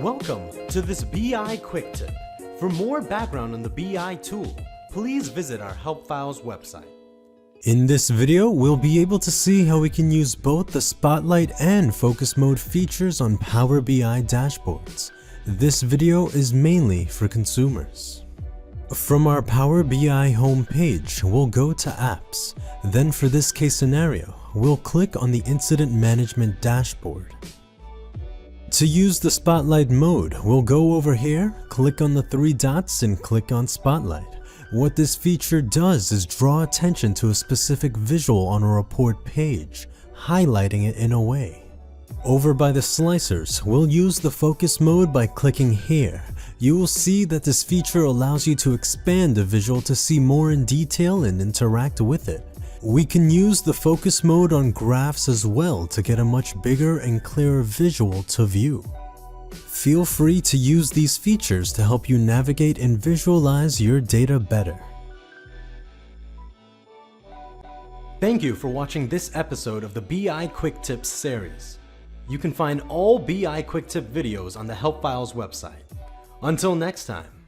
Welcome to this BI Quick Tip. For more background on the BI tool, please visit our Help Files website. In this video, we'll be able to see how we can use both the Spotlight and Focus Mode features on Power BI dashboards. This video is mainly for consumers. From our Power BI homepage, we'll go to Apps. Then for this case scenario, we'll click on the Incident Management dashboard. To use the Spotlight mode, we'll go over here, click on the three dots and click on Spotlight. What this feature does is draw attention to a specific visual on a report page, highlighting it in a way. Over by the slicers, we'll use the focus mode by clicking here. You will see that this feature allows you to expand a visual to see more in detail and interact with it. We can use the focus mode on graphs as well to get a much bigger and clearer visual to view. Feel free to use these features to help you navigate and visualize your data better. Thank you for watching this episode of the BI Quick Tips series. You can find all BI Quick Tip videos on the Help Files website. Until next time.